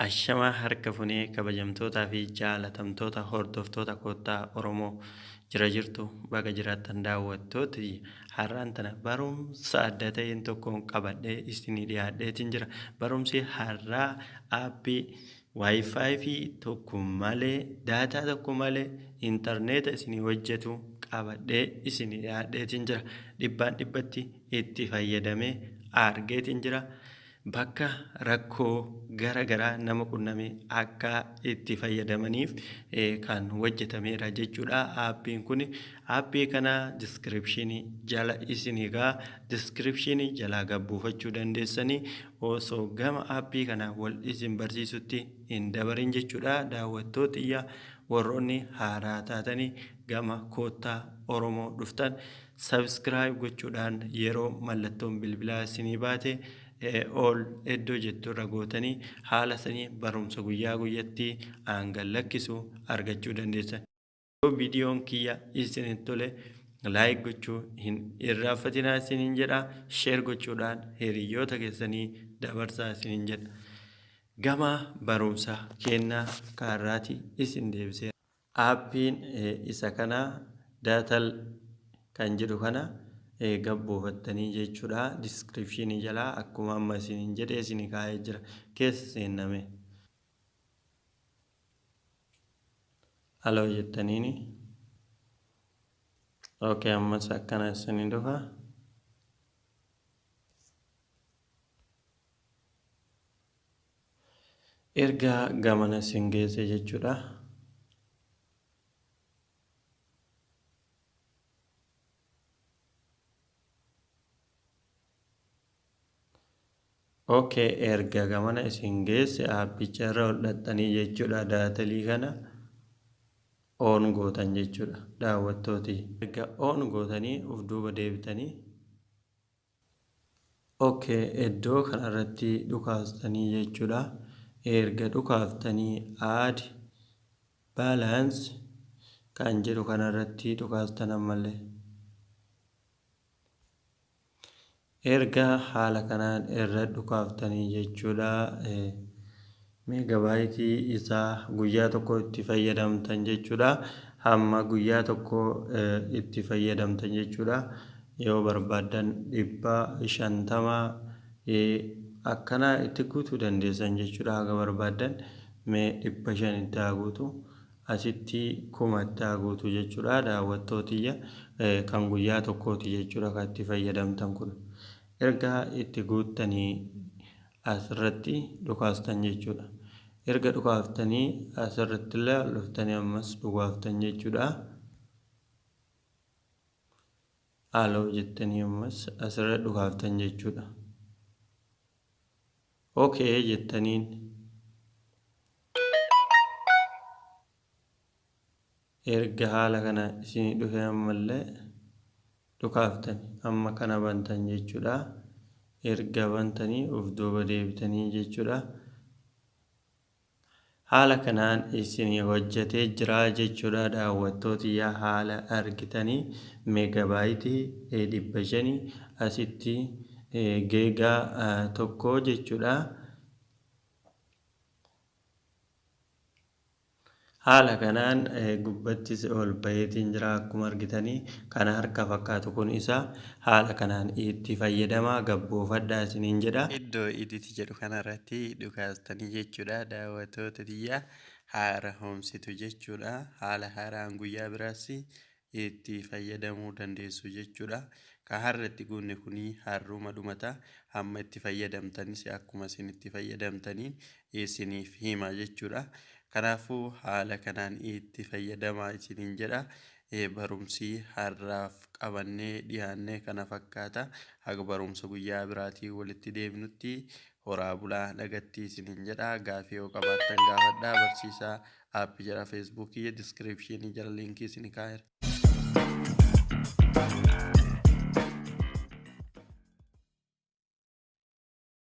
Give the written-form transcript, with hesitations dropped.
Ashamaa harka funee kabajamtootaa fi jaalatamtoota hordoftoota koottaa Oromoo jira jirtu baga jiraattan daawwattooti. Har'aan tana barumsa adda ta'een tokkoon qabadhee isinii dhiyaadheetiin jira. Barumsi har'aa aappii waayifaayi fi tokko malee daataa tokko malee intarneeta isinii hojjetu qabadhee isinii dhiyaadheetiin jira. Dhibbaan dhibbatti itti fayyadamee argeetiin jira. Bakka rakkoo garaa nama qunnamee akka itti fayyadamaniif kan hojjetameera jechuudha. Aappiin kun aappii kana diskiripshinii jala isinii gaa diskiripshinii jalaa gabbuufachuu dandeessanii osoo gama aappii kana wal isin barsiisutti hin dabarin jechuudha. Daawwattootiyya warroonni haaraa taatanii gama koottaa Oromoo dhuftan sabskiraayib gochuudhaan yeroo mallattoon bilbilaa isinii baate ol iddoo jetturra gootanii haala sanii barumsa guyyaa guyyatti aangan lakkisu argachuu dandeessan. Yoo viidiyoon kiyya isin tole laayik gochuu hin irraanfatinaa isiniin jedha. Sheer gochuudhaan hiriyoota keessanii dabarsaa isiniin jedha. Gama barumsa kennaa kaarraati isin deebiseera. Aappiin isa kana daatal kan jedhu kana gabbuufattanii jechuudha. Diskiripshinii jalaa akkuma amma isiniin jedhee isinii kaa'ee jira. Keessa seenname aloo jettaniini. Okay, ammas akkana isinii dhufa. Erga gamana isin geesse jechuudha. Okay, erga gamana isin geesse aappicha irra hodhattanii jechuudha. Daatalii kana on gootan jechuudha. Daawwattooti erga on gootanii of duuba deebitanii okay, iddoo kanarratti dhukaastanii jechuudha. Erga dhukaaftanii add balance kan jedhu kanarratti dhukaastan ammallee. Erga haala kanaan irra dhukaaftanii jechuudha. Meegabaayitii isaa guyyaa tokko itti fayyadamtan jechuudha. Hamma guyyaa tokko itti fayyadamtan jechuudha. Yoo barbaadan 150 akkana itti guutuu dandeessan jechuudha. Haga barbaadan 500 itti guutu asitti 1000 itti guutu jechuudha. Daawwattootiyya kan guyyaa tokkooti jechuudha kan itti fayyadamtan kun. Erga itti guuttanii asirratti dhukaastan jechuudha. Erga dhukaaftanii asirratti illee dhuftanii ammas dhukaaftan jechuudha. Aloo jettanii ammas asirra dhukaaftan jechuudha. Okay jettaniin erga haala kana isinii dhufe ammallee dhukaaftan amma kana bantan jechuudha. Erga bantanii of duuba deebitanii jechuudha. Haala kanaan isinii hojjetee jira jechuudha. Daawwattootiyyaa haala argitanii meegabaayitii 500 asitti geegaa tokko jechuudha. Haala kanaan gubbattis ol baheetiin jira akkuma argitanii. Kana harka fakkaatu kun isaa haala kanaan itti fayyadamaa gabboofadhaa isiniin jedha. Iddoo iditi jedhu kanarratti dhukaastanii jechuudha. Daawwattoota tiyyaa haara hoomsitu jechuudha. Haala haaraan guyyaa biraas itti fayyadamuu dandeessu jechuudha. Kan harratti guunne kuni harruma dhumata. Hamma itti fayyadamtanis akkuma isin itti fayyadamtaniin isiniif hima jechuudha. Kanaafuu haala kanaan itti fayyadamaa isiniin jedha. Barumsi har'aaf qabannee dhiyaannee kana fakkaata. Haga barumsa guyyaa biraatii walitti deebinutti horaa bulaa nagatti isiniin jedha. Gaafii yoo qabaattan gaafadhaa. Barsiisaa aappii jala feesbuukii diskiripshinii jala liinkii isinii kaa'eera.